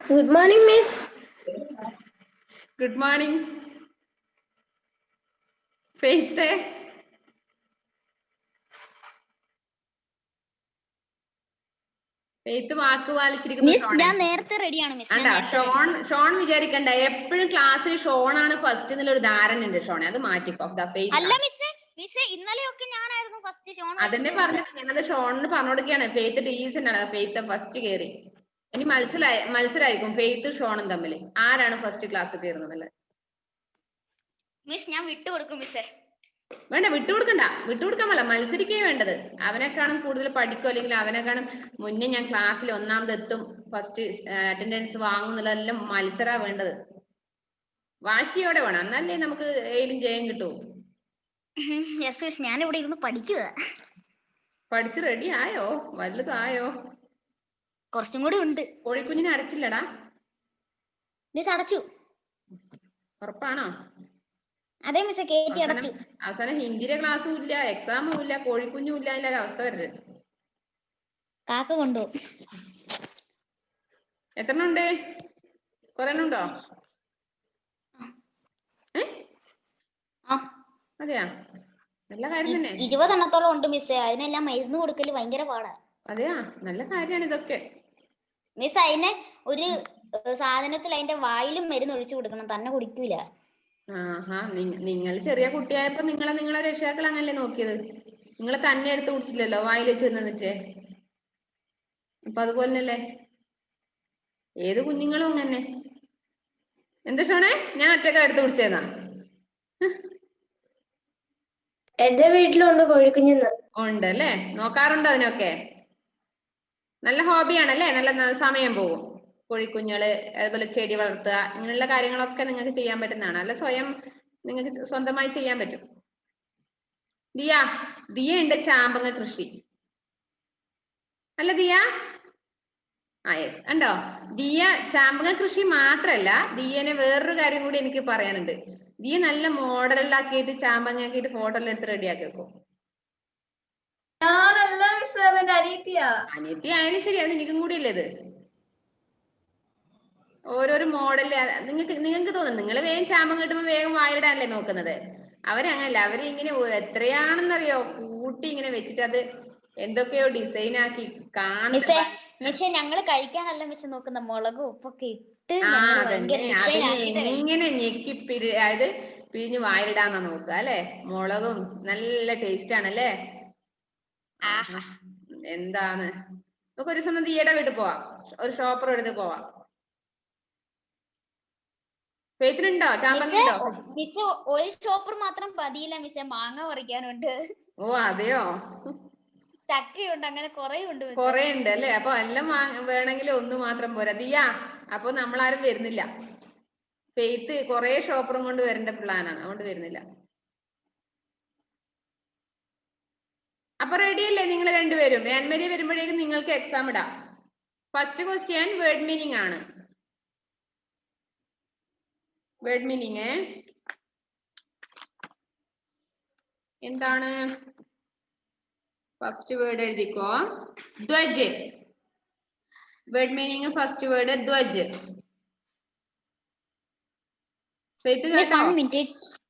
Good morning, Miss. Good morning. Faith. Faith വാക്ക് പാലിച്ചിരിക്കുന്ന ഷോൺ വിചാരിക്കണ്ട എപ്പോഴും ക്ലാസ്സിൽ ഷോൺ ആണ് ഫസ്റ്റ് എന്നുള്ളൊരു ധാരണ ഉണ്ട് ഷോണെ, അത് മാറ്റിക്കോ. അതന്നെ പറഞ്ഞത്, ഞാനത് ഷോണിന് പറഞ്ഞു കൊടുക്കുകയാണ്. ഫെയ്ത്ത് ഡീസന്റ് ആണ്, ഫെയ്ത്ത് ഫസ്റ്റ് കയറി. ഇനി മത്സരായിരിക്കും ഫെയ്ത്ത് ഷോണും തമ്മിൽ, ആരാണ് ഫസ്റ്റ് ക്ലാസ് കയറുന്നത്. മിസ് ഞാൻ വിട്ടുകൊടുക്കും മിസ്സേ. വേണ്ട, വിട്ടുകൊടുക്കാൻ വേണ്ട, മത്സരിക്കേ വേണ്ടത്. അവനെക്കാളും കൂടുതൽ പഠിക്കും, അല്ലെങ്കിൽ അവനെക്കാളും മുന്നേ ഞാൻ ക്ലാസ്സിൽ ഒന്നാമതെത്തും, ഫസ്റ്റ് അറ്റൻഡൻസ് വാങ്ങുന്നതെല്ലാം മത്സരാ വേണ്ടത്. വാശിയോടെ വേണം, എന്നല്ലേ നമുക്ക് ഏലും ജയം കിട്ടൂ. ഞാൻ ഇവിടെ ഇരുന്ന് പഠിക്കുക. പഠിച്ച് റെഡി ആയോ? വലുതായോ? കുറച്ചും കൂടി ഉണ്ട്. കോഴിക്കുഞ്ഞിനെ അടച്ചില്ലടാ? മിസ് അടച്ചു. ഉറപ്പാണോ? അതെ മിസ്, കേറ്റി അടച്ചു. അവസാനം ഹിന്ദിയുടെ ക്ലാസ്സും ഇല്ല, എക്സാമും ഇല്ല, കോഴിക്കുഞ്ഞും ഇല്ല, അതിന്റെ അവസ്ഥ വരരുത്. കാക്ക കൊണ്ടുപോകും. എത്ര ഉണ്ട്? കുറേണ്ണുണ്ടോ? അതെയാ, നല്ല കാര്യം തന്നെ. 20 എണ്ണത്തോളം ഉണ്ട് മിസ്സേ. അതിനെല്ലാം മരുന്ന് കൊടുക്കല് ഭയങ്കര പാടാ. അതെയാ, നല്ല കാര്യമാണ് ഇതൊക്കെ. മിസ് അതിനെ ഒരു സാധനത്തിൽ അതിന്റെ വായിലും മരുന്ന് ഒഴിച്ചു കൊടുക്കണം, തന്നെ കുടിക്കൂല. ആഹാ, നിങ്ങൾ ചെറിയ കുട്ടിയായപ്പോ നിങ്ങളെ രക്ഷിതാക്കൾ അങ്ങനല്ലേ നോക്കിയത്? നിങ്ങളെ തന്നെ എടുത്ത് കുടിച്ചില്ലല്ലോ, വായിൽ വെച്ച് നിന്നിട്ട്. അപ്പൊ അതുപോലെ തന്നെയല്ലേ ഏത് കുഞ്ഞുങ്ങളും അങ്ങനെ. എന്താ ഷോണേ, ഞാൻ ഒറ്റയ്ക്ക് എടുത്ത് കുടിച്ചേന്നാ? എന്റെ വീട്ടിലുണ്ട് കോഴിക്കുഞ്ഞ്. ഉണ്ടല്ലേ, നോക്കാറുണ്ടോ അതിനൊക്കെ? നല്ല ഹോബിയാണല്ലേ, നല്ല സമയം പോകും. കോഴിക്കുഞ്ഞുങ്ങള്, അതുപോലെ ചെടി വളർത്തുക, ഇങ്ങനെയുള്ള കാര്യങ്ങളൊക്കെ നിങ്ങൾക്ക് ചെയ്യാൻ പറ്റുന്നതാണ്. അല്ല സ്വയം നിങ്ങൾക്ക് സ്വന്തമായി ചെയ്യാൻ പറ്റും. ദിയ ഉണ്ട് ചാമ്പങ്ങ കൃഷി അല്ല ദിയ? യെസ്, ഉണ്ടോ? ദിയ ചാമ്പങ്ങ കൃഷി മാത്രല്ല, ദിയനെ വേറൊരു കാര്യം കൂടി എനിക്ക് പറയാനുണ്ട്. ദിയ നല്ല മോഡലാക്കിയിട്ട് ചാമ്പങ്ങ ആക്കിയിട്ട് ഫോട്ടോ എല്ലാം എടുത്ത് റെഡിയാക്കി വെക്കും. അനിയത്തി ആയാലും ശരി, അത് നിനക്കും കൂടി അല്ലേ ഇത്? ഓരോരോ മോഡല് നിങ്ങൾക്ക് തോന്നുന്നു നിങ്ങൾ വേഗം ചാമ്പം കിട്ടുമ്പോൾ വേഗം വായിടാനല്ലേ നോക്കുന്നത്. അവരങ്ങനല്ല, അവരിങ്ങനെ എത്രയാണെന്നറിയോ കൂട്ടി ഇങ്ങനെ വെച്ചിട്ട് അത് എന്തൊക്കെയോ ഡിസൈൻ ആക്കി മിസ്സേ ഞങ്ങള് കഴിക്കാനല്ല മിസ് നോക്കുന്ന, മുളകും ഉപ്പൊക്കെ ഇട്ട് ഇങ്ങനെ ഞെക്കി അതായത് പിഴിഞ്ഞ് വായിലിടാന്നാ നോക്കുക അല്ലെ. മുളകും നല്ല ടേസ്റ്റ് ആണല്ലേ. എന്താണ്, നമുക്ക് ഒരു ദിവസം ദിയയുടെ വീട്ടിൽ പോവാം, ഒരു ഷോപ്പർ എടുത്ത് പോവാം. ഫെയ്ത്തിനുണ്ടോ ചാമ്പങ്ങയുണ്ടോ? മിസ് ഒരു ഷോപ്പർ മാത്രം പതിയില്ല മിസ്സേ, മാങ്ങ പറിക്കാനുണ്ട്. ഓ അതെയോ, ചക്കയുണ്ട്, അങ്ങനെ കൊറേ ഉണ്ട് അല്ലേ. അപ്പൊ എല്ലാം വേണമെങ്കിൽ ഒന്ന് മാത്രം പോരാ ദിയ. അപ്പൊ നമ്മളാരും വരുന്നില്ല. ഫെയ്ത്ത് കൊറേ ഷോപ്പറും കൊണ്ട് വരേണ്ട പ്ലാനാണ്, അതുകൊണ്ട് വരുന്നില്ല. അപ്പൊ റെഡിയല്ലേ നിങ്ങൾ രണ്ടുപേരും? ആൻമരി വരുമ്പോഴേക്കും നിങ്ങൾക്ക് എക്സാം ഇടാം. ഫസ്റ്റ് ക്വസ്റ്റ്യൻ വേർഡ് മീനിങ് ആണ്. വേർഡ് മീനിങ് എന്താണ്? ഫസ്റ്റ് വേർഡ് എഴുതിക്കോ, ധ്വജ്. വേർഡ് മീനിങ് ഫസ്റ്റ് വേർഡ് ധ്വജ്.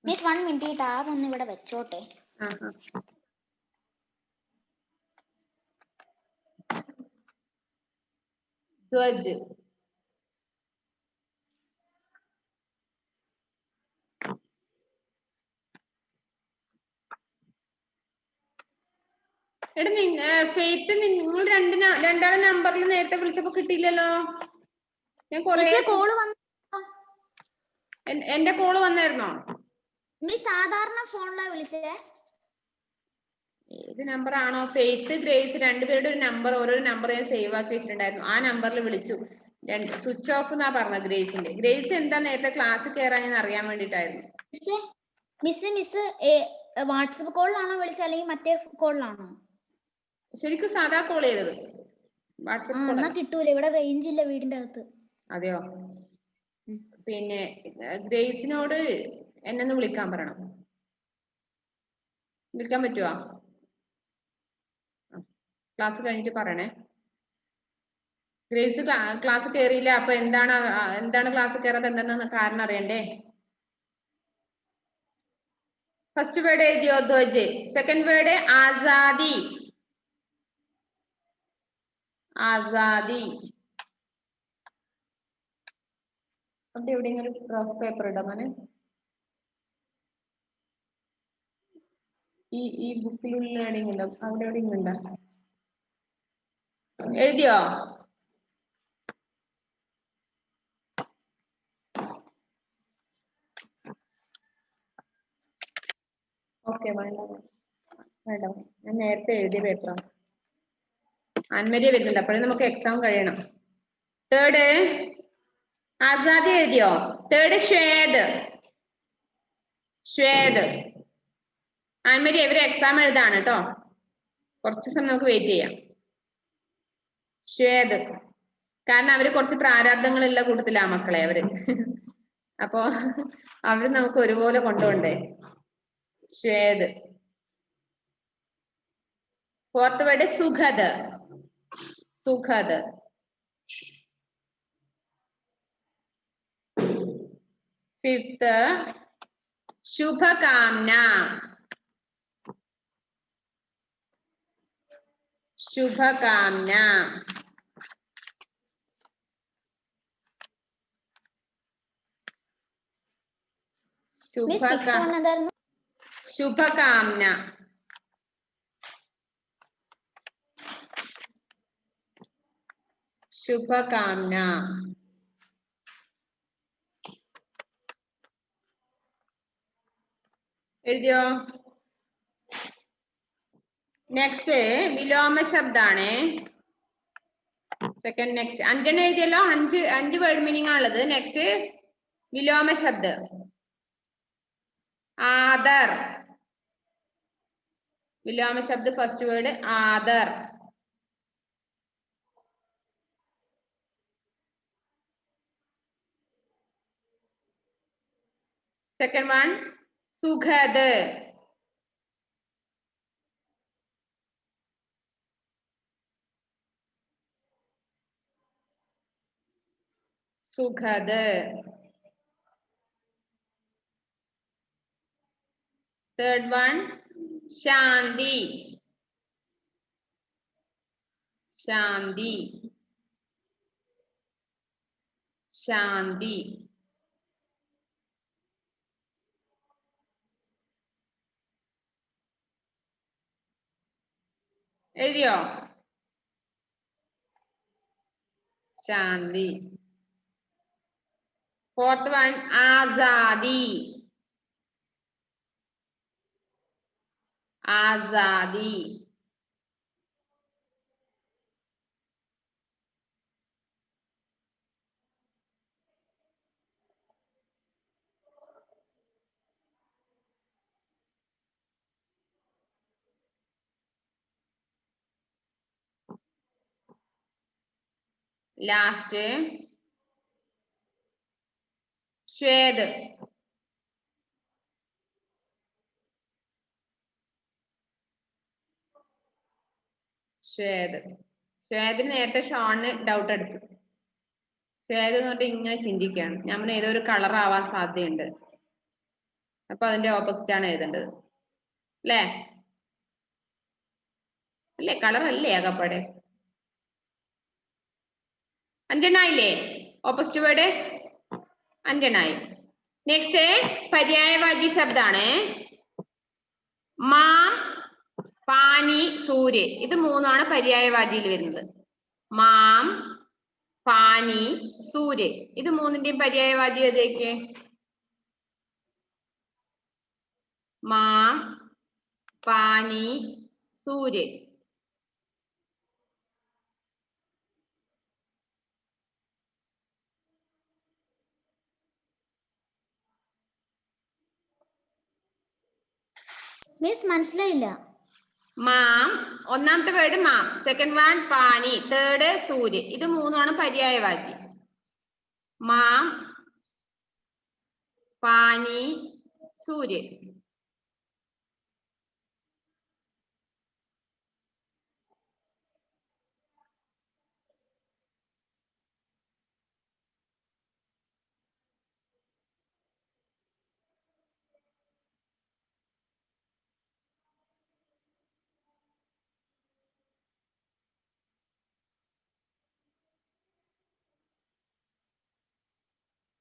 മിസ് 1 മിനിറ്റ് അതൊന്ന് ഇവിടെ വെച്ചോട്ടെ. ധ്വജ്. എടാ ഫെയ്ത്ത്, നിങ്ങൾ രണ്ടാളും നമ്പറിൽ നേരത്തെ വിളിച്ചപ്പോ കിട്ടിയില്ലല്ലോ. ഞാൻ എന്റെ കോള് വന്നായിരുന്നോ? മിസ് സാധാരണ ഫോണിലാ വിളിച്ചേ. ഏത് നമ്പർ ആണോ? ഫെയ്ത്ത് ഗ്രേസ് രണ്ടുപേരുടെ ഒരു നമ്പർ, ഓരോ നമ്പർ ഞാൻ സേവ് ആക്കി വെച്ചിട്ടുണ്ടായിരുന്നു. ആ നമ്പറിൽ വിളിച്ചു. സ്വിച്ച് ഓഫ് എന്നാ പറഞ്ഞത് ഗ്രേസിന്റെ. ഗ്രേസ് എന്താ നേരത്തെ ക്ലാസ്സിൽ കയറാൻ ഞാൻ അറിയാൻ വേണ്ടിട്ടായിരുന്നു. മിസ് വാട്സപ്പ് കോളിലാണോ വിളിച്ചത് അല്ലെങ്കിൽ മറ്റേ കോളിലാണോ? ശരിക്കും സാധാ കോൾ ചെയ്തത്. വാട്സപ്പ് കിട്ടൂല, ഇവിടെ റേഞ്ച് ഇല്ല വീടിന്റെ അകത്ത്. അതെയോ? പിന്നെ ഗ്രേസിനോട് എന്നെ വിളിക്കാൻ പറയണം. വിളിക്കാൻ പറ്റുമോ? ക്ലാസ് കഴിഞ്ഞിട്ട് പറയണേ. ഗ്രേസ് ക്ലാസ് കയറിയില്ല. അപ്പൊ എന്താണ് ക്ലാസ് കയറാത്ത എന്താണെന്ന് കാരണം അറിയണ്ടേ? ഫസ്റ്റ് വേർഡ് എഴുതിയോ ധ്വജ്? സെക്കൻഡ് വേർഡ് ആസാദി. ആസാദി. അവിടെ എവിടെയെങ്കിലും റഫ് പേപ്പർ ഇടാം മോനെ. ഈ ബുക്കിലുള്ള എവിടെയെങ്കിലും ഉണ്ടോ? അവിടെ എവിടെയെങ്കിലും ഉണ്ടോ? എഴുതിയോ? ഓക്കെ, വേണ്ട വേണ്ട, ഞാൻ നേരത്തെ എഴുതിയ പേപ്പറാണ്. അന്മരിയ വരുന്നുണ്ട്, അപ്പോഴേ നമുക്ക് എക്സാം കഴിയണം. തേർഡ് ആസാദി എഴുതിയോ? തേർഡ് ശ്വേത്. ശ്വേത്. അന്മരി ഇവര് എക്സാം എഴുതാണ് കേട്ടോ. കുറച്ച് സമയം നമുക്ക് വെയിറ്റ് ചെയ്യാം. ശ്വേത്. കാരണം അവര് കുറച്ച് പ്രാരാബ്ദങ്ങളുള്ള കൂട്ടത്തിലാ മക്കളെ അവര്. അപ്പൊ അവര് നമുക്ക് ഒരുപോലെ കൊണ്ടുപോണ്ടേ. ശ്വേത്. ഫോർത്ത് വേർഡ് സുഖദ്. സുഖദ്. ഫിഫ്ത്ത് ശുഭകാംന. ശുഭകാംന. ശുഭകാംന. ശുഭകാംന. എഴുതിയോ? നെക്സ്റ്റ് വിലോമ ശബ്ദാണ്. സെക്കൻഡ് നെക്സ്റ്റ് 5 എഴുതിയല്ലോ. 5 വേർഡ് മീനിങ് ആണുള്ളത്. നെക്സ്റ്റ് വിലോമ ശബ്ദ. ആദർ. വിലോമ ശബ്ദ ഫസ്റ്റ് വേർഡ് ആദർ. സെക്കൻഡ് വൺ സുഖദ്. സുഖദ്. തേർഡ് വൺ ശാന്തി. ശാന്തി. ശാന്തി. എഴുതിയോ? ശാന്തി. ഫോർത്ത് വൺ ആസാദി. ആസാദി. ലാസ്റ്റ് ശ്വേത്. ശ്വേത്. ശ്വേതിന് നേരത്തെ ഷോണിന് ഡൗട്ട് എടുത്തു. ശ്വേത് എന്ന് പറഞ്ഞിട്ട് ഇങ്ങനെ ചിന്തിക്കുകയാണ്, നമ്മൾ ഏതൊരു കളർ ആവാൻ സാധ്യതയുണ്ട്. അപ്പൊ അതിന്റെ ഓപ്പോസിറ്റ് ആണ് എഴുതേണ്ടത് അല്ലേ? അല്ലേ? കളർ അല്ലേ ആകപ്പാടെ? 5 ഓപ്പോസിറ്റ് വേർഡ് 5. നെക്സ്റ്റ് പര്യായവാചി ശബ്ദാണ്. മാം, പാനി, സൂര്യ. ഇത് മൂന്നാണ് പര്യായവാചിയിൽ വരുന്നത്. മാം, പാനി, സൂര്യ. ഇത് മൂന്നിന്റെയും പര്യായവാചി ഏതൊക്കെ? മാം, പാനി, സൂര്യ. മിസ് മനസ്സിലായില്ല. മാം, ഒന്നാമത്തെ വേർഡ് മാം, സെക്കൻഡ് വൺ പാനി, തേർഡ് സൂര്യ. ഇത് മൂന്നാണ് പര്യായവാചി. മാം, പാനി, സൂര്യ.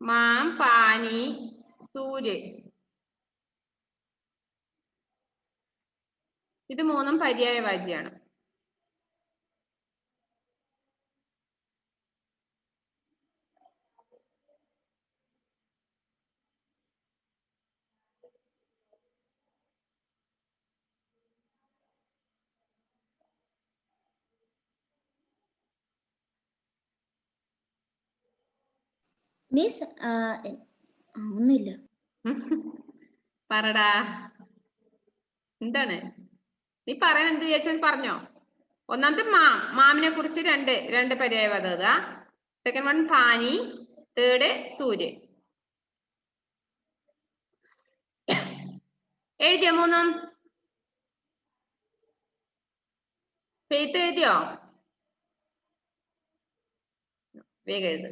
മാം, പാനി, സൂര്യ. ഇത് മൂന്നും പര്യായവാചിയാണ്. മിസ് ഒന്നുമില്ല. പറടാ, എന്താണ് നീ പറയാൻ? എന്ത് വിചാരിച്ചാൽ പറഞ്ഞോ. ഒന്നാമത്തെ മാമിനെ കുറിച്ച് രണ്ട് പര്യായവാദം. സെക്കൻഡ് വൺ പാനി, തേർഡ് സൂര്യ. എഴുതിയോ മൂന്നും? ഫെയ്ത്ത് എഴുതിയോ? വേഗം എഴുത്.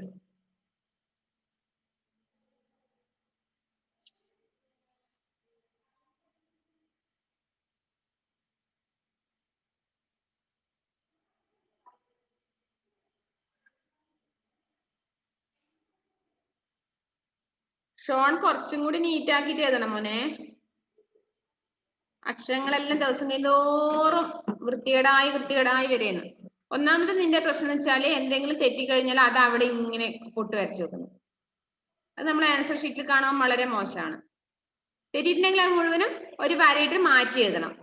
ഷോൺ കുറച്ചും കൂടി നീറ്റ് ആക്കിയിട്ട് എഴുതണം മോനെ. അക്ഷരങ്ങളെല്ലാം ദിവസം കഴിയുന്തോറും വൃത്തികേടായി വരെയാണ്. ഒന്നാമത് നിന്റെ പ്രശ്നം എന്ന് വെച്ചാല് എന്തെങ്കിലും തെറ്റിക്കഴിഞ്ഞാൽ അത് അവിടെ ഇങ്ങനെ പൊട്ട് വരച്ചു വെക്കുന്നു. അത് നമ്മൾ ആൻസർ ഷീറ്റിൽ കാണാൻ വളരെ മോശമാണ്. തെറ്റിയിട്ടുണ്ടെങ്കിൽ അത് മുഴുവനും ഒരു വരയിട്ട് മാറ്റി എഴുതണം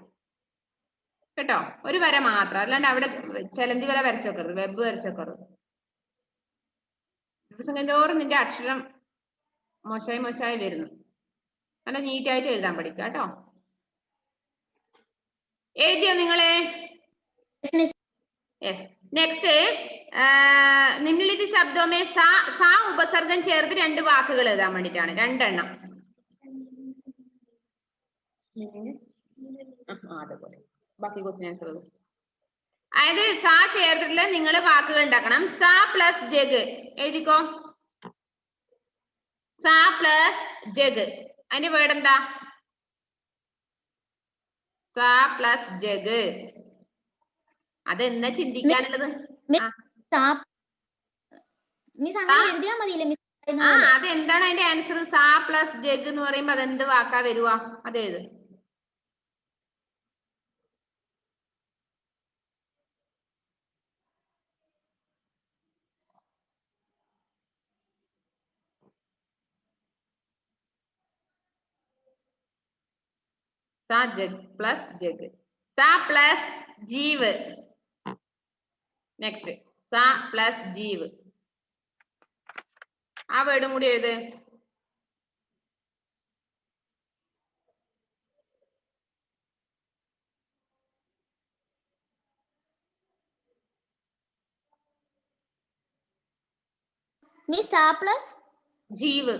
കേട്ടോ. ഒരു വര മാത്രം, അല്ലാണ്ട് അവിടെ ചെലന്തി വര വരച്ചു വെക്കരുത്, വെബ് വരച്ചു വെക്കരുത്. ദിവസം കഴിയുന്തോറും നിന്റെ അക്ഷരം മോശമായി വരുന്നു. നല്ല നീറ്റായിട്ട് എഴുതാൻ പഠിക്കുക കേട്ടോ. എഴുതിയോ നിങ്ങളെ? യെസ്. നെക്സ്റ്റ്, നിമ്നലിഖിത ശബ്ദമേ സാ ഉപസർഗം ചേർത്ത് രണ്ട് വാക്കുകൾ എഴുതാൻ വേണ്ടിയിട്ടാണ്. രണ്ടെണ്ണം. അതുപോലെ ബാക്കി ക്വസ്റ്റ്യൻ ആൻസർ. അതായത് സാ ചേർത്തിട്ടുള്ള നിങ്ങൾ വാക്കുകൾ ഉണ്ടാക്കണം. സാ പ്ലസ് ജഗ് എഴുതിക്കോ. സാ പ്ലസ് ജഗ്, അതിന്റെ വേർഡ് എന്താ? സാ പ്ലസ് ജഗ്. അതെന്താ ചിന്തിക്കാനുള്ളത്? അതെന്താണ് അതിന്റെ ആൻസർ? സാ പ്ലസ് ജഗ് എന്ന് പറയുമ്പോ അതെന്ത് വാക്കാ വരുവാ? അതേത്? സാ ജഗ് പ്ലസ് ജഗ്. സാ പ്ലസ് ജീവ്. നെക്സ്റ്റ് സാ പ്ലസ് ജീവ്. ആ വേർഡും കൂടി എഴുത്. മിസ് സാ പ്ലസ് ജീവ്.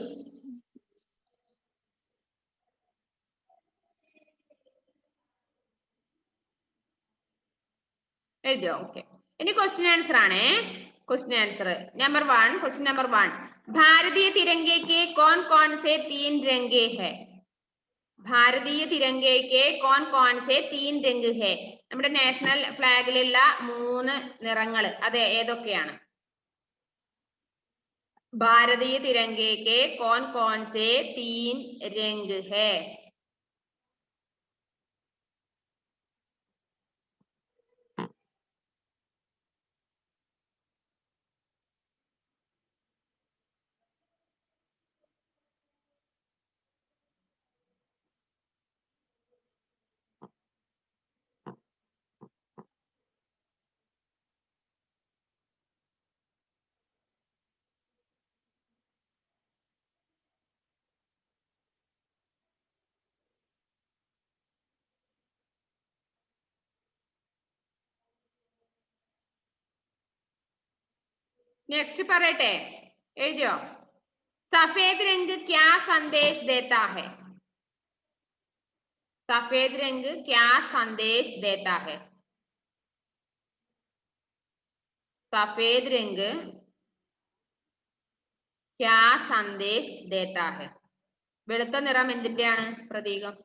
എഴുതിയോ? ഓക്കെ. ഇനി ക്വസ്റ്റ്യൻ ആൻസർ ആണേ. Question answer number 1. Question number 1, भारतीय तिरंगे के कौन कौन से 3 रंगे हैं? भारतीय तिरंगे के कौन कौन से 3 रंग है? നമ്മുടെ നാഷണൽ ഫ്ലാഗിലുള്ള 3 നിറങ്ങൾ അത് ഏതൊക്കെയാണ്? भारतीय तिरंगे के कौन कौन से 3 रंग है? नेक्स्ट പറയട്ടെ, എഴുതിയോ? सफेद रंग क्या संदेश देता है? सफेद रंग क्या संदेश देता है? सफेद रंग क्या संदेश देता है? വെളുത്ത നിറം എന്തിന്റെയാണ് പ്രതീകം?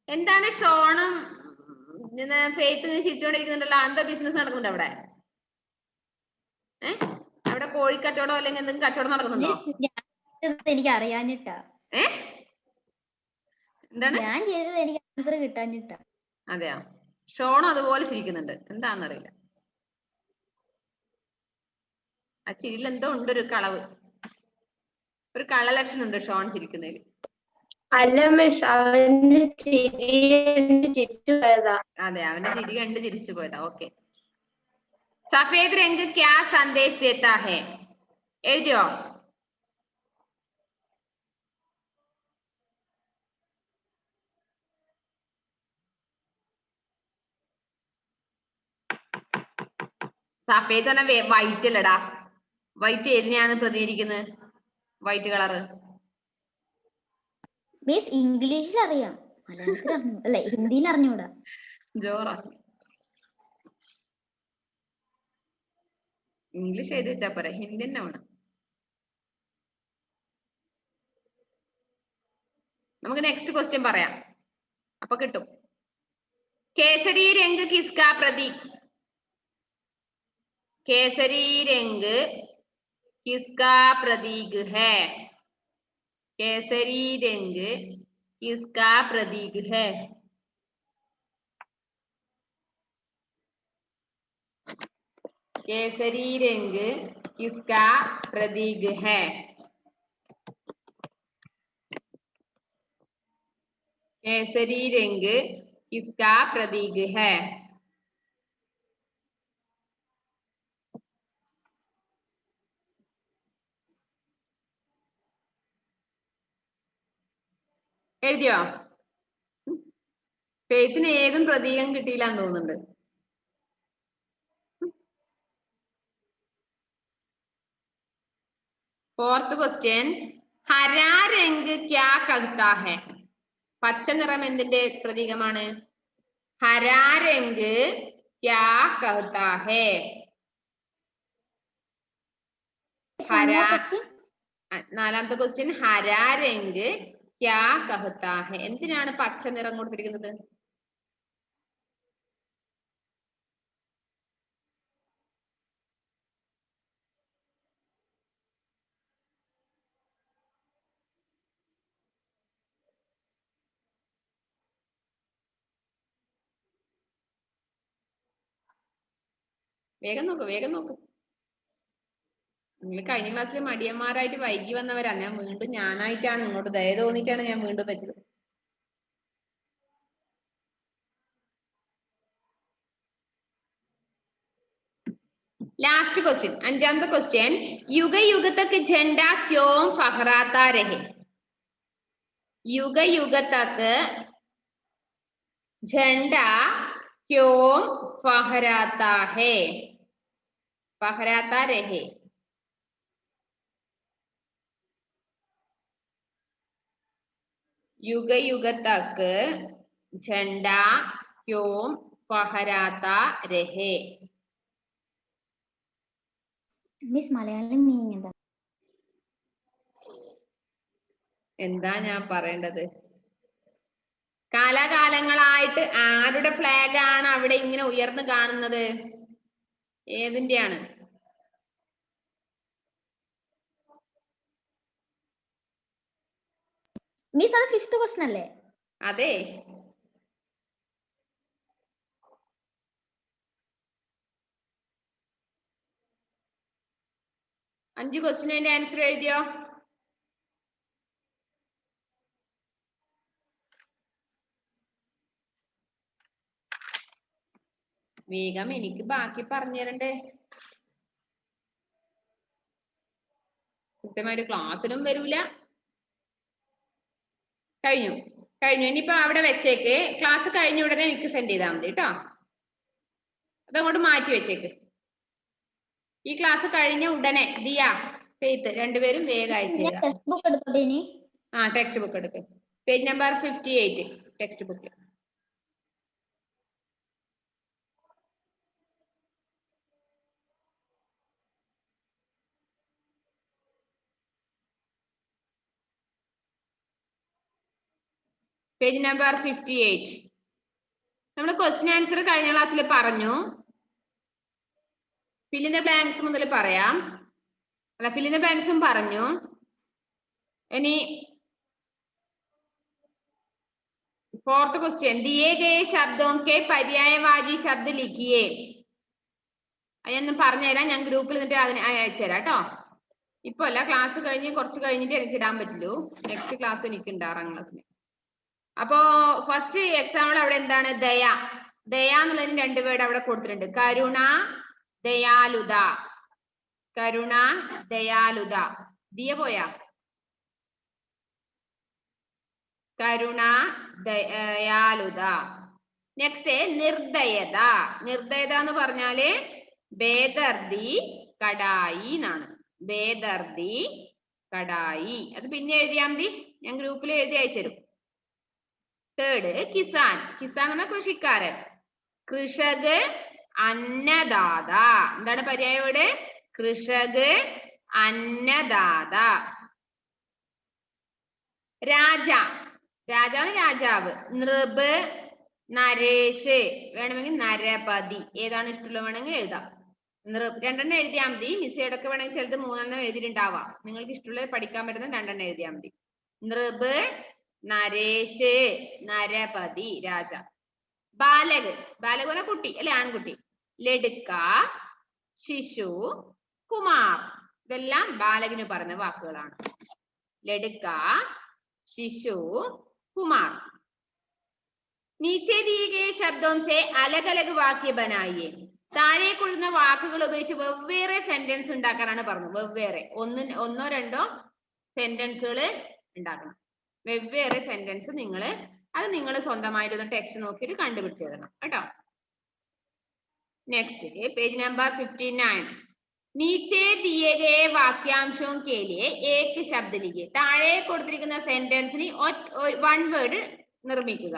എന്താണ് ഷോണും ഫെയ്ത്ത് ചിരിച്ചോണ്ടിരിക്കുന്നുണ്ടല്ലോ, എന്താ ബിസിനസ് നടക്കുന്നുണ്ട് അവിടെ? അവിടെ കോഴിക്കച്ചവടം അല്ലെങ്കിൽ എന്തെങ്കിലും കച്ചവടം നടക്കുന്നുണ്ടോ? എനിക്ക് അറിയാനിട്ടാ. എന്താണ് ഞാൻ ചെയ്തത്? എനിക്ക് ആൻസർ കിട്ടാനിട്ടാ. അതെയോ? ഷോണും അതുപോലെ ചിരിക്കുന്നുണ്ട്, എന്താണെന്നറിയില്ല. ആ ചിരിയിൽ എന്തോ ഉണ്ട്, ഒരു കളവ്, ഒരു കളലക്ഷണം ഉണ്ട് ഷോൺ ചിരിക്കുന്നതിൽ. അല്ല മിസ്, അവന്റെ ചിരി ചിരിച്ചു പോയതാ. അതെ, അവന്റെ ചിരി കണ്ട് ചിരിച്ചു പോയതാ. ഓക്കെ. സഫേദ് രംഗ് ക്യാ സന്ദേശ് ദേത്താ ഹെ? എഴുതിയോ? സഫേദ് പറഞ്ഞ വൈറ്റ് അല്ലടാ. വൈറ്റ് ഏതിനെയാണ് പ്രതിനിധീകരിക്കുന്നത്? White colour. മിസ് ഇംഗ്ലീഷിൽ അറിയാം, മലയാളത്തിൽ അറിഞ്ഞൂടാ, അല്ലെ ഹിന്ദിയിൽ അറിഞ്ഞൂടാ. ജോറാ. ഇംഗ്ലീഷ് എഴുതി വെച്ചാ പോരെ, ഹിന്ദി തന്നെ വേണം. നമുക്ക് നെക്സ്റ്റ് ക്വസ്റ്റ്യൻ പറയാം, അപ്പൊ കിട്ടും. കേസരി രംഗ് കിസ്കാ പ്രതീക്? കേസരി രംഗ് കിസ്കാ പ്രതീക് ഹേ? കേസരി രംഗ് കിസ്കാ പ്രതീക് ഹേ? केसरी रंग किसका प्रतीक है? केसरी रंग किसका प्रतीक है? എഴുതിയോ? ഫെയ്ത്തിന് ഏതും പ്രതീകം കിട്ടിയില്ലാന്ന് തോന്നുന്നുണ്ട്. ഫോർത്ത് ക്വസ്റ്റ്യൻ, ഹരാ രംഗ് ക്യാ കഹ്താ ഹെ? പച്ച നിറം എന്തിന്റെ പ്രതീകമാണ്? ഹരാ രംഗ് ക്യാ കഹ്താ ഹെ? നാലാമത്തെ ക്വസ്റ്റ്യൻ, ഹരാ രംഗ് ക്യാ കഹ്താ ഹെ? എന്തിനാണ് പച്ച നിറം കൊടുത്തിരിക്കുന്നത്? വേഗം നോക്കൂ, വേഗം നോക്കൂ. നിങ്ങൾ കഴിഞ്ഞ ക്ലാസ്സിൽ മടിയന്മാരായിട്ട് വൈകി വന്നവരാ. ഞാൻ വീണ്ടും ഞാനായിട്ടാണ് നിങ്ങോട്ട് ദയ തോന്നിയിട്ടാണ് ഞാൻ വീണ്ടും വെച്ചത്. लास्ट क्वेश्चन, अंजामते क्वेश्चन, युग युग तक झंडा क्यों फहराता रहे? युग युग तक झंडा क्यों फहराता है? फहराता रहे. युग युग तक झंडा क्यों फहराता रहे? മിസ് മലയാളം മീനിങ് എന്താ? എന്താ ഞാൻ പറയേണ്ടത്? കാലാകാലങ്ങളായിട്ട് ആരുടെ ഫ്ലാഗ് ആണ് അവിടെ ഇങ്ങനെ ഉയർന്നു കാണുന്നത്? ഏതിന്റെയാണ്? മിസ് അത് ഫിഫ്ത്ത് ക്വസ്റ്റ്യൻ അല്ലേ? അതെ. അഞ്ച് ക്വസ്റ്റ്യൻ ആൻസർ എഴുതിയോ? വേഗം, എനിക്ക് ബാക്കി പറഞ്ഞു തരണ്ടേ. കൃത്യമായിട്ട് ക്ലാസ്സിലും വരൂല. കഴിഞ്ഞു കഴിഞ്ഞു. ഇനിയിപ്പോ അവിടെ വെച്ചേക്ക്. ക്ലാസ് കഴിഞ്ഞ ഉടനെ എനിക്ക് സെൻഡ് ചെയ്താൽ മതി കേട്ടോ. അതങ്ങോട്ട് മാറ്റി വെച്ചേക്ക്. ഈ ക്ലാസ് കഴിഞ്ഞ ഉടനെ ദിയ, ഫെയ്ത്ത് രണ്ടുപേരും വേഗം അയച്ചു തരാം. ആ, ടെക്സ്റ്റ് ബുക്ക് എടുക്ക്. Page number 58 text book. Page number 58. നമ്മൾ ക്വസ്റ്റ്യൻ ആൻസർ കഴിഞ്ഞ ക്ലാസ്സിൽ പറഞ്ഞു. fill in the blanks മുതൽ പറയാം. അല്ല, fill in the blanks പറഞ്ഞു. ഇനി फोर्थ क्वेश्चन, दिए गए शब्दों के पर्यायवाची शब्द लिखिए. അതൊന്നും പറഞ്ഞുതരാം, ഞാൻ ഗ്രൂപ്പിൽ നിന്നിട്ട് അതിന് അയച്ചുതരാം കേട്ടോ. ഇപ്പൊ അല്ല, ക്ലാസ് കഴിഞ്ഞ് കുറച്ച് കഴിഞ്ഞിട്ട് എനിക്ക് ഇടാൻ പറ്റുള്ളൂ. നെക്സ്റ്റ് ക്ലാസ് എനിക്ക് ഉണ്ട് 6ാം ക്ലാസ്സിന്. അപ്പോ ഫസ്റ്റ് എക്സാമ്പിൾ അവിടെ എന്താണ്? ദയ. ദയ എന്നുള്ളതിന് 2 വേർഡ് അവിടെ കൊടുത്തിട്ടുണ്ട്. കരുണ, ദയാലുത. കരുണ, ദയാലുത. ദിയ പോയാ? കരുണ, ദയാലുത. നെക്സ്റ്റ് നിർദയത. നിർദയത എന്ന് പറഞ്ഞാല് ബേദർദി കടായി എന്നാണ്. ബേദർദി കടായി. അത് പിന്നെ എഴുതിയാ മതി, ഞാൻ ഗ്രൂപ്പിൽ എഴുതി അയച്ചുതരും. തേർഡ് കിസാൻ. കിസാൻ എന്ന് പറഞ്ഞാൽ കൃഷിക്കാരൻ. കൃഷക്, അന്നദാത. എന്താണ് പര്യായവോട്? കൃഷക്, അന്നദാത. രാജ. രാജാവ്, രാജാവ്. നൃപ്, നരേഷ്. വേണമെങ്കിൽ നരപതി. ഏതാണ് ഇഷ്ടമുള്ളത് വേണമെങ്കിൽ എഴുതാം. നൃപ് 2 എഴുതിയാൽ മതി. മിസ് ഇടയ്ക്ക് വേണമെങ്കിൽ ചിലത് 3 എഴുതിയിട്ടുണ്ടാവാം. നിങ്ങൾക്ക് ഇഷ്ടമുള്ളത് പഠിക്കാൻ പറ്റുന്ന 2 എഴുതിയാൽ മതി. നൃപ്, നരേഷ്, നരപതി, രാജ. ബാലക്. ബാലക് പറഞ്ഞ കുട്ടി അല്ലെ, ആൺകുട്ടി. ലഡുക്ക, ശിശു, കുമാർ. ഇതെല്ലാം ബാലകിന് പറഞ്ഞ വാക്കുകളാണ്. ലഡുക്ക, ശിശു, കുമാർ. नीचे दिए गए शब्दों से अलग अलग वाक्य बनाइए. താഴെ കൊടുക്കുന്ന വാക്കുകൾ ഉപയോഗിച്ച് വെവ്വേറെ സെന്റൻസ് ഉണ്ടാക്കാനാണ് പറഞ്ഞത്. വെവ്വേറെ ഒന്നോ രണ്ടോ സെന്റൻസുകൾ ഉണ്ടാക്കണം. വെവ്വേറെ സെന്റൻസ് നിങ്ങൾ സ്വന്തമായിട്ടൊന്ന് ടെക്സ്റ്റ് നോക്കിയിട്ട് കണ്ടുപിടിച്ച് എഴുതണം കേട്ടോ. Next page number 59. नीचे दिए गए वाक्यांशों के लिए एक शब्द लिखिए. താഴെ കൊടുത്തിരിക്കുന്ന സെന്റൻസിന് 1 വേർഡ് നിർമ്മിക്കുക.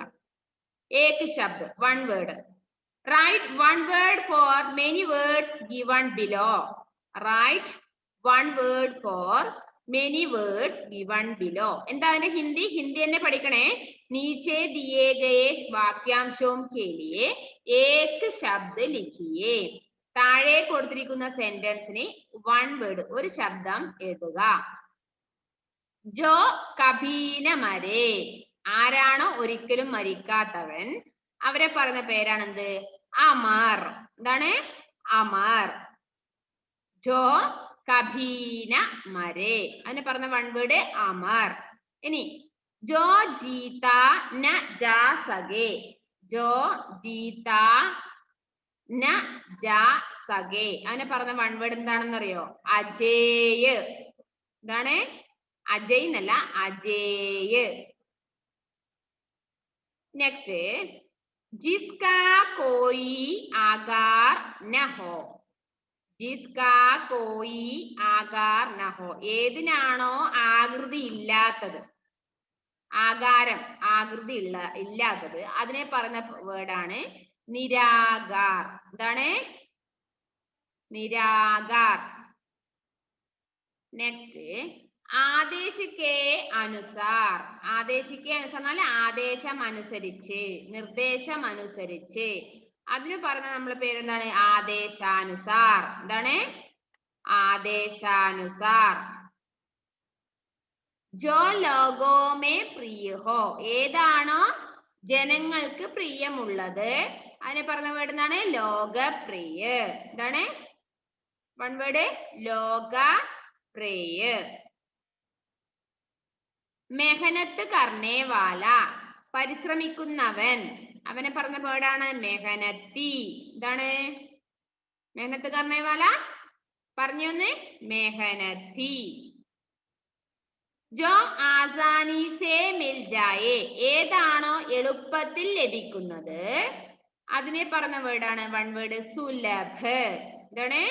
एक शब्द 1 word. Write 1 word for many words given below. Write 1 word for many words given below. എന്താ അതിന്റെ ഹിന്ദി തന്നെ പഠിക്കണേ. नीचे दिए गए वाक्यांशों के लिए एक शब्द लिखिए. താഴെ കൊടുത്തിരിക്കുന്ന സെന്റൻസിന് 1 വേർഡ്, ഒരു ശബ്ദം എഴുതുക. जो कभी न मरे. ആരാണോ ഒരിക്കലും മരിക്കാത്തവൻ, അവരെ പറയുന്ന പേരാണ് എന്ത്? അമർ. എന്താണ്? അമർ. ജോ കഭീന മരേ. അതിന് പറഞ്ഞ 1 വേർഡ് അമർ. ഇനി ജോ ജീത ന ജാ സകേ. ജോ ജീത ന ജാ സകേ. അതിന് പറഞ്ഞ 1 വേർഡ് എന്താണെന്ന് അറിയോ? അജേയ്. എന്താണ്? അജയ് എന്നല്ല, അജേയ്. नेक्स्ट, जिसका कोई आकार न हो. जिसका कोई आकार न हो. ഏതിനാണോ ആകൃതി ഇല്ലാത്തത്, ആകാരം ആകൃതി ഇല്ലാത്തത്, അതിനെ പറഞ്ഞ വേർഡാണ് നിരാകാർ. എന്താണ്? നിരാകാർ. നെക്സ്റ്റ് आदेश के अनुसार. आदेश के अनुसार आदेशम अनुसरिച്ച്, നിർദ്ദേശം അനുസരിച്ച്. അതിന് പറഞ്ഞ നമ്മളെ പേരെന്താണ്? ആദേശാനുസാർ. എന്താണ്? ആദേശാനുസാർ. जो लोगों में प्रिय हो. ഏതാണോ ജനങ്ങൾക്ക് പ്രിയമുള്ളത്, അതിനെ പറഞ്ഞ വേർഡ് എന്താണ്? ലോകപ്രിയ. എന്താണ്? 1 വേർഡ് ലോകപ്രിയ. മെഹനത്ത് കർണേ വാല. പരിശ്രമിക്കുന്നവൻ, അവനെ പറഞ്ഞ വേർഡാണ് മെഹനത്തി. എന്താണ്? മെഹനത്ത് കർണേ വാല പറഞ്ഞൊന്ന് മെഹനത്തി. ജോ ആസാനി സേ മിൽ ജായേ. ഏതാണോ എളുപ്പത്തിൽ ലഭിക്കുന്നത്, അതിനെ പറഞ്ഞ വേർഡാണ് 1 വേർഡ് സുലഭ്. എന്താണ്?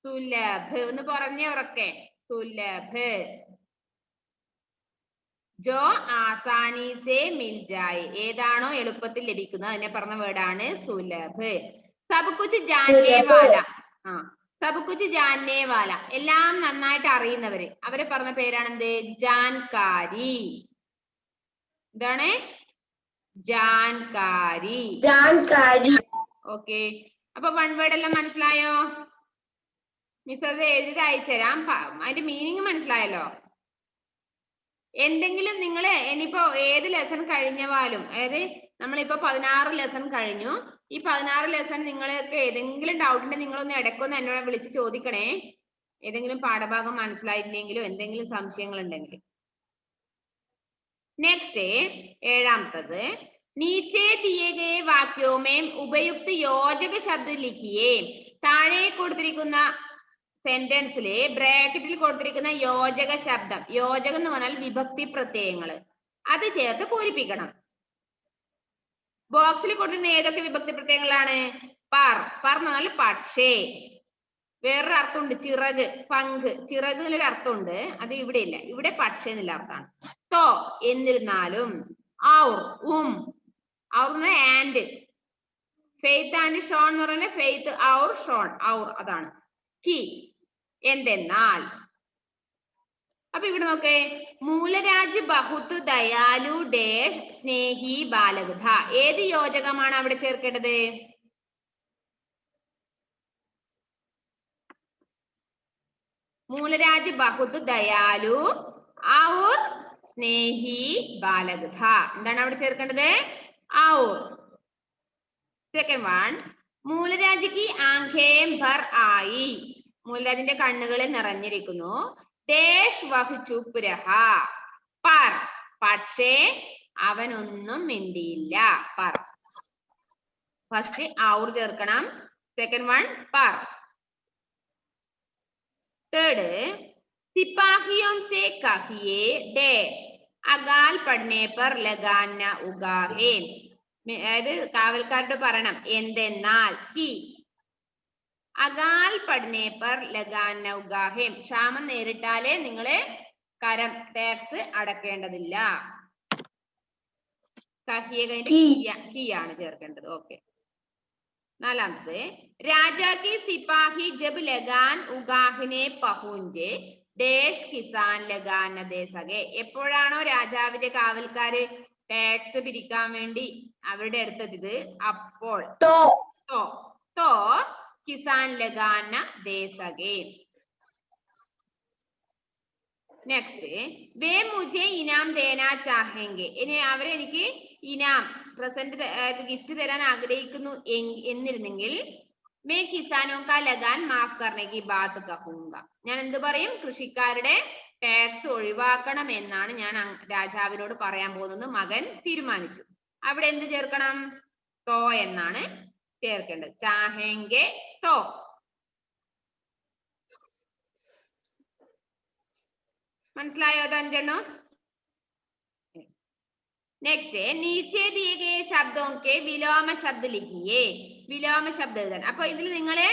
സുലഭ്. ഒന്ന് പറഞ്ഞേ ഉറക്കെ. സുലഭ്. ജോ ആസാനി സേ മിൽ ജായേ. ഏതാണോ എളുപ്പത്തിൽ ലഭിക്കുന്നത്, അതിനെ പറഞ്ഞ വേർഡാണ് സുലഭ്. സബ് കുച്ച് ജാനേ വാല. സബ് കുച്ച് ജാനേ വാല, എല്ലാം നന്നായിട്ട് അറിയുന്നവര്, അവരെ പറഞ്ഞ പേരാണ് എന്ത്? ജാൻകാരി. എന്താണ്? ജാൻകാരി. जानकारी ഓക്കെ, അപ്പൊ വൺ വേർഡ് എല്ലാം മനസ്സിലായോ? മിസ് അത് എഴുതി അയച്ചുതരാം. അതിന്റെ മീനിങ് മനസ്സിലായല്ലോ? എന്തെങ്കിലും നിങ്ങൾ ഇനിയിപ്പോ ഏത് ലെസൺ കഴിഞ്ഞവാലും, അതായത് നമ്മളിപ്പോ 16 ലെസൺ കഴിഞ്ഞു. ഈ 16 ലെസൺ നിങ്ങൾക്ക് ഏതെങ്കിലും ഡൗട്ട് ഉണ്ടെങ്കിൽ നിങ്ങളൊന്ന് ഇടയ്ക്കൊന്ന് എന്നോട് വിളിച്ച് ചോദിക്കണേ. ഏതെങ്കിലും പാഠഭാഗം മനസ്സിലായിട്ടില്ലെങ്കിലോ എന്തെങ്കിലും സംശയങ്ങൾ ഉണ്ടെങ്കിൽ. നെക്സ്റ്റ് 7ാമത്തത്, नीचे दिए गए वाक्यों में उपयुक्त योजक शब्द लिखिए. താഴെ കൊടുത്തിരിക്കുന്ന സെന്റൻസില് ബ്രാക്കറ്റിൽ കൊടുത്തിരിക്കുന്ന യോജക ശബ്ദം, യോജകം എന്ന് പറഞ്ഞാൽ വിഭക്തി പ്രത്യയങ്ങൾ, അത് ചേർത്ത് പൂരിപ്പിക്കണം. ബോക്സിൽ കൊടുത്തിരുന്ന ഏതൊക്കെ വിഭക്തി പ്രത്യയങ്ങളാണ്? പർ, പർ എന്ന് പറഞ്ഞാൽ പക്ഷേ. വേറൊരു അർത്ഥമുണ്ട്, ചിറക്, പങ്ക്, ചിറക് എന്നൊരു അർത്ഥമുണ്ട്, അത് ഇവിടെ ഇല്ല. ഇവിടെ പക്ഷേ എന്നുള്ള അർത്ഥമാണ്. തോ എന്നിരുന്നാലും, ഔർ, ഔർ ആൻഡ്, ഫെയ്ത്ത് ആൻഡ് ഷോൺ എന്ന് പറഞ്ഞാൽ ഫെയ്ത്ത് ഔർ ഷോൺ, ഔർ അതാണ്. കി എന്തെന്നാൽ. അപ്പൊ ഇവിടെ നോക്കേ, മൂലരാജ് ബഹുത് ദയാലു ഡേഷ് സ്നേഹി ബാലകഥ. ഏത് യോജകമാണ് അവിടെ ചേർക്കേണ്ടത്? മൂലരാജ് ബഹുത് ദയാലു ഔർ സ്നേഹി ബാലകഥ. എന്താണ് അവിടെ ചേർക്കേണ്ടത്? ഔർ. സെക്കൻഡ് വൺ, മൂലരാജ് കി ആംഖേം ഭർ ആയി. മൂലരാജിന്റെ കണ്ണുകളിൽ നിറഞ്ഞിരിക്കുന്നു. ഡേഷ് വഹ് ചുപ് രഹാ. പർ, പക്ഷേ അവനൊന്നും മിണ്ടിയില്ല. പർ. ഫസ്റ്റ് ഔർ ചേർക്കണം. സെക്കൻഡ് വൺ പർ. തേർഡ്, സിപ്പാഹിയോं से कहिए डैश अकाल पड़ने पर लगाना उगाहे. അതായത് കാവൽക്കാരോട് പറയണം എന്തെന്നാൽ കി അകാൽ പഠനേ പർ ലഗാന ഉഗാഹെ. ക്ഷാമം നേരിട്ടാലേ നിങ്ങള് കരം ടാക്സ് അടക്കേണ്ടതില്ല. കഹിയെ കഴിഞ്ഞിട്ട് കി ആണ് ചേർക്കേണ്ടത്. ഓക്കെ. 4ാമത്, രാജാ കി സിപ്പാഹി ജബ് ലഗാൻ ഉഗാഹിനെ പഹുഞ്ചെ ഡേഷ് കിസാൻ ലഗാന ദേ സകെ. എപ്പോഴാണോ രാജാവിന്റെ കാവൽക്കാര് ടാക്സ് പിരിക്കാൻ വേണ്ടി അവരുടെ അടുത്തെത്തിയത്, അപ്പോൾ തോ കിസാൻ ലഗാന ദേ സകെ. നെക്സ്റ്റ്, വേ മുझे ഇനാം ദേനാ ചാഹേംഗെ. ഇനി അവരെനിക്ക് ഇനാം പ്രസന്റ് ഗിഫ്റ്റ് തരാൻ ആഗ്രഹിക്കുന്നു എന്നിരുന്നെങ്കിൽ മേ കിസാനോ കാ ലഗാൻ മാഫ് കർനെ കി ബാത് കഹൂംഗ. ഞാൻ എന്ത് പറയും? കൃഷിക്കാരുടെ ടാക്സ് ഒഴിവാക്കണം എന്നാണ് ഞാൻ രാജാവിനോട് പറയാൻ പോകുന്നത്. മകൻ തീരുമാനിച്ചു. അവിടെ എന്ത് ചേർക്കണം? തോ എന്നാണ് ചേർക്കേണ്ടത്. ചാഹേംഗെ തോ. മനസ്സിലായോ? അത് 5 നെക്സ്റ്റ്, നീച്ചെ ദിए गए शब्दों के विलोम शब्द लिखिए. വിലോമ ശബ്ദം എഴുതാൻ. അപ്പൊ ഇതിൽ നിങ്ങള്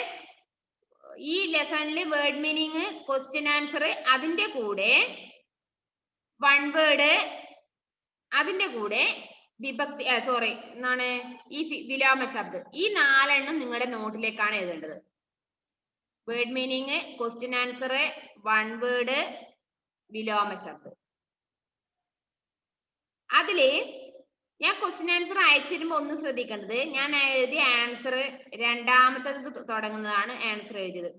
ഈ ലെസണിൽ വേർഡ് മീനിങ്, ക്വസ്റ്റ്യൻ ആൻസർ, അതിന്റെ കൂടെ വൺ വേർഡ്, അതിന്റെ കൂടെ വിഭക്തി എന്താണ് ഈ വിലോമ ശബ്ദം, ഈ 4 നിങ്ങളുടെ നോട്ടിലേക്കാണ് എഴുതേണ്ടത്. Word meaning, question answer, one word, വിലോമ ശബ്ദം. അതില് ഞാൻ ക്വസ്റ്റ്യൻ ആൻസർ അയച്ചിരുമ്പോ ഒന്ന് ശ്രദ്ധിക്കേണ്ടത്, ഞാൻ എഴുതിയ ആൻസർ 2ാമത്തത് തുടങ്ങുന്നതാണ് ആൻസർ എഴുതിയത്.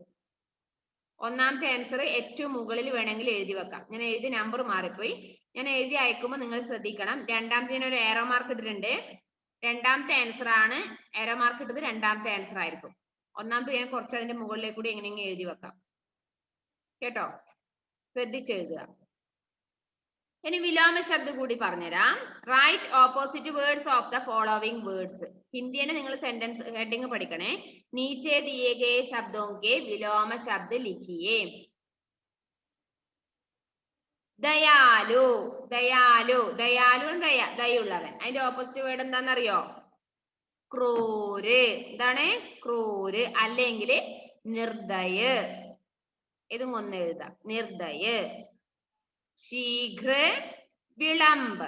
1ാമത്തെ ആൻസർ ഏറ്റവും മുകളിൽ വേണമെങ്കിൽ എഴുതി വെക്കാം. ഞാൻ എഴുതിയ നമ്പർ മാറിപ്പോയി. ഞാൻ എഴുതി അയക്കുമ്പോൾ നിങ്ങൾ ശ്രദ്ധിക്കണം. 2ാമത്തെ ഞാൻ ഒരു ഏറോ മാർക്ക് ഇട്ടിട്ടുണ്ട്. 2ാമത്തെ ആൻസർ ആണ്. ഏറോ മാർക്ക് ഇട്ടത് 2ാമത്തെ ആൻസർ ആയിരിക്കും. 1ാമത്തെ ഞാൻ കുറച്ച് അതിന്റെ മുകളിലേക്ക് കൂടി എങ്ങനെയെങ്കിലും എഴുതി വെക്കാം. കേട്ടോ? ശ്രദ്ധിച്ചെഴുതുക. ഇനി വിലോമ ശബ്ദം കൂടി പറഞ്ഞുതരാം. Write opposite words of the following words. ഹിന്ദിനെ നിങ്ങൾ സെന്റൻസ് ഹെഡിങ് പഠിക്കണേ. നീച്ചെ ദിए गए शब्दों के विलोम शब्द लिखिए. ദയാലു, ദയാലു, ദയാലു ദയുള്ളവൻ. അതിന്റെ ഓപ്പോസിറ്റ് വേർഡ് എന്താണെന്നറിയോ? ക്രൂര്. എന്താണ്? ക്രൂര്. അല്ലെങ്കിൽ നിർദയ്. ഇതും ഒന്ന് എഴുതാം. നിർദയ്. ശീഘ്ര വിളംബ്.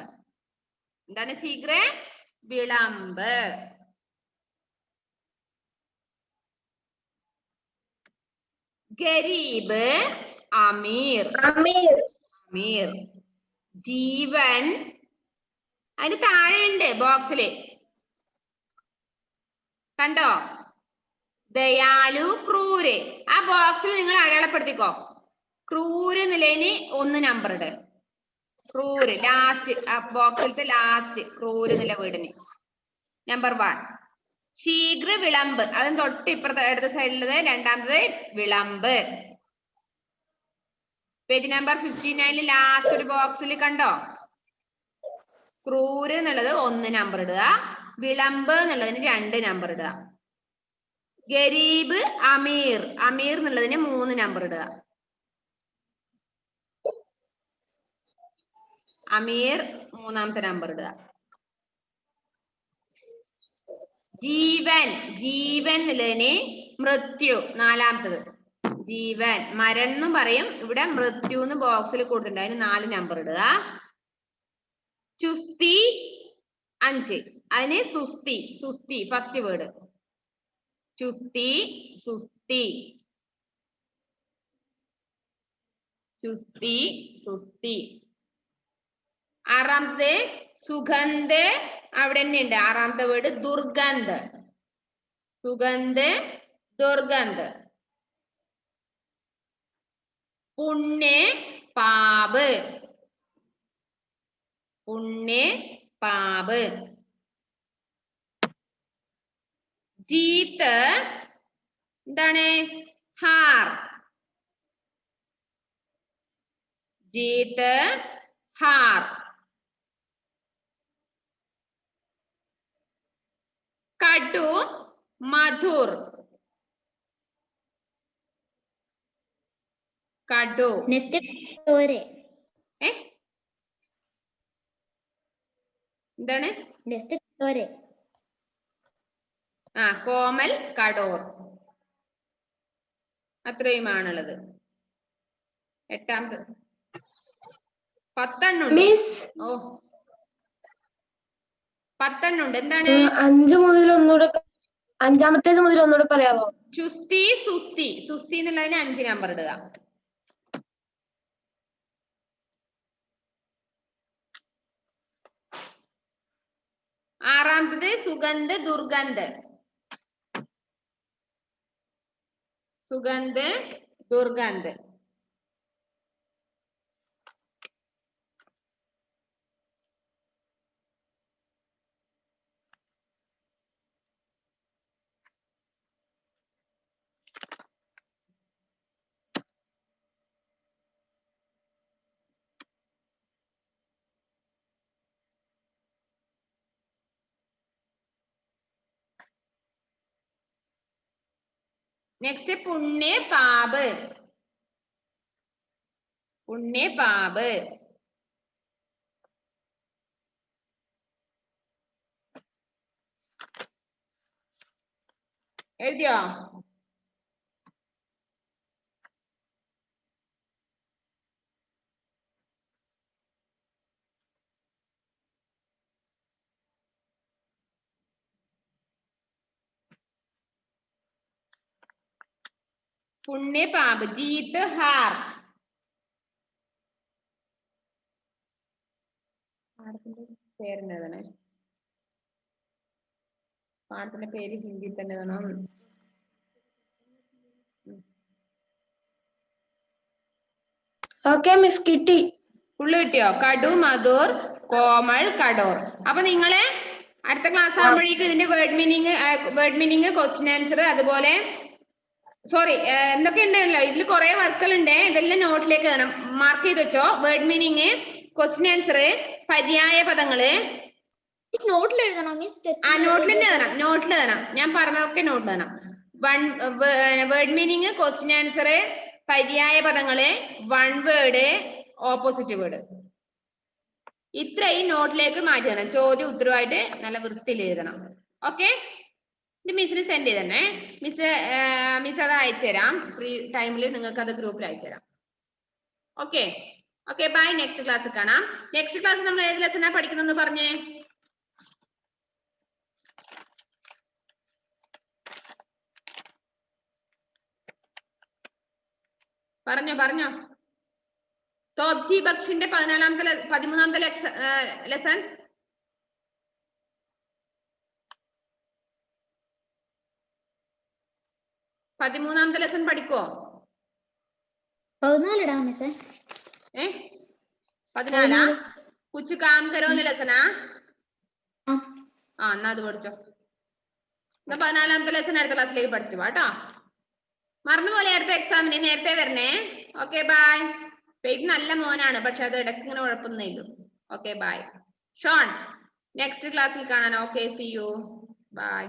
എന്താണ് ശീഘ്ര വിളംബ്? ഗരീബ് അമീർ. അമീർ. ജീവൻ അതിന് താഴെയുണ്ട് ബോക്സില്, കണ്ടോ? ദയാലു, ക്രൂര്. ആ ബോക്സിൽ നിങ്ങൾ അടയാളപ്പെടുത്തിക്കോ. ക്രൂര് എന്നുള്ളതിന് 1 നമ്പർ ഇട്. ക്രൂര് ലാസ്റ്റ്, ആ ബോക്സിലത്തെ ലാസ്റ്റ് ക്രൂര് എന്നുള്ള വീടിന് നമ്പർ 1. ശീഘ്ര വിളമ്പ്, അതും തൊട്ട് ഇപ്പുറത്തെ ഇടത് സൈഡിലുള്ളത് രണ്ടാമത് വിളമ്പ്. പേജ് നമ്പർ 59 ലാസ്റ്റ് ഒരു ബോക്സിൽ കണ്ടോ? ക്രൂര് എന്നുള്ളത് 1 നമ്പർ ഇടുക, വിളമ്പ് എന്നുള്ളതിന് 2 നമ്പർ ഇടുക. ഗരീബ്, അമീർ, അമീർ എന്നുള്ളതിന് 3 നമ്പർ ഇടുക. അമീർ 3ാമത്തെ നമ്പർ ഇടുക. ജീവൻ, ജീവൻ എന്നുള്ളതിന് മൃത്യു 4ാമത്തത്. ജീവൻ മരണം എന്നും പറയും, ഇവിടെ മൃത്യു എന്ന് ബോക്സിൽ കൊടുത്തിട്ടുണ്ട്, അതിന് 4 നമ്പർ ഇടുക. ചുസ്തി 5, അതിന് സുസ്തി, സുസ്തി ഫസ്റ്റ് വേർഡ്. ചുസ്തി, സുസ്തി, ചുസ്തി, സുസ്തി. 6ാമത്തെ സുഗന്ധ്, അവിടെ തന്നെ ഉണ്ട് 6ാമത്തെ വേർഡ് ദുർഗന്ധ്. സുഗന്ധ്, ദുർഗന്ധ്. പുണ്യ, പാപ്, പുണ്യ, പാപ്. ജീത്ത് എന്താണ്? ഹാർ, ജീത്ത്, ഹാർ. കടു, മധുർ, കടു. നെക്സ്റ്റ് കടോരെ. എന്താണ്? നെക്സ്റ്റ് കടോരെ. ആ, കോമൽ, കടോർ. അത്രയുമാണുള്ളത്. 8ാമത്തെ 10 എണ്ണം ഉണ്ട്. മിസ് ഓ 10 എണ്ണം ഉണ്ട്. എന്താണ്? 5 മുതൽ ഒന്നുകൂടെ, 5ാമത്തേത് മുതൽ ഒന്നുകൂടെ പറയാമോ? ചുസ്തി, സുസ്തി. സുസ്തി എന്നുള്ളതിന് 5 നമ്പർ ഇടുക. ആറാമത്തത് സുഗന്ധ്, ദുർഗന്ധ്. സുഗന്ധ്, ദുർഗന്ധ്. നെക്സ്റ്റ് പുണ്യ, പാപ്. പുണ്യ, പാപ്. എഴുതിയോ? पुण्य पाप जीत हार പാട്ടിന്റെ പേര് ഹിന്ദി തന്നെ വേണം. ഓക്കെ മിസ്, കിട്ടി. ഫുള്ള് കിട്ടിയോ? കടു, മധുർ, കോമൾ, കടോർ. അപ്പൊ നിങ്ങള് അടുത്ത ക്ലാസ് ആകുമ്പോഴേക്കും ഇതിന്റെ വേർഡ് മീനിങ് ക്വസ്റ്റ്യൻ ആൻസർ, അതുപോലെ സോറി എന്തൊക്കെ ഉണ്ടല്ലോ ഇതിൽ കുറെ വർക്കുകൾ ഉണ്ട്. ഇതെല്ലാം നോട്ടിലേക്ക് മാർക്ക് ചെയ്ത് വെച്ചോ. വേർഡ് മീനിങ്, ക്വസ്റ്റ്യൻ ആൻസർ, പര്യായ പദങ്ങള് നോട്ടിൽ എഴുതണോ മിസ്? ആ നോട്ടിൽ എഴുതണം, നോട്ടിൽ എഴുതണം. ഞാൻ പറഞ്ഞതൊക്കെ നോട്ടിൽ എഴുതണം. വേർഡ് മീനിങ്, ക്വസ്റ്റ്യൻ ആൻസർ, പര്യായ പദങ്ങള്, 1 വേർഡ്, ഓപ്പോസിറ്റ് വേർഡ്, ഇത്രയും നോട്ടിലേക്ക് മാറ്റി തരണം. ചോദ്യം ഉത്തരവായിട്ട് നല്ല വൃത്തിയിൽ എഴുതണം. ഓക്കെ, ഇത് മിസ്സിന് സെൻഡ് ചെയ്തന്നെ. മിസ് അത് അയച്ചു തരാം. ഫ്രീ ടൈമിൽ നിങ്ങൾക്ക് അത് ഗ്രൂപ്പിൽ അയച്ചു തരാം. Okay okay, bye. Next class കാണാം. നെക്സ്റ്റ് ക്ലാസ് നമ്മൾ ഏത് ലെസനാ പഠിക്കുന്നതെന്ന് പറഞ്ഞേ. പറഞ്ഞോ. തോബ്ജി ബക്ഷന്റെ 13ാമത്തെ ലെസൺ 13ാമത്തെ ലെസൺ പഠിക്കോ? 14 മിസ്സേ. 14 കുച്ച് കാം കരോന്ന് ലെസനാ? എന്നാ അത് പഠിച്ചോ. എന്നാ 14ാമത്തെ ലെസൺ അടുത്ത ക്ലാസ്സിലേക്ക് പഠിച്ചിട്ട് പോട്ടോ. മറന്നുപോലെ അടുത്ത എക്സാമിന് നേരത്തെ വരണേ. Okay bye. പെയ്ത് നല്ല മോനാണ്, പക്ഷെ അത് ഇടയ്ക്ക് ഇങ്ങനെ ഉഴപ്പുന്നേ ഉള്ളൂ. Okay bye. ഷോൺ നെക്സ്റ്റ് ക്ലാസ്സിൽ കാണാൻ. Okay see you by.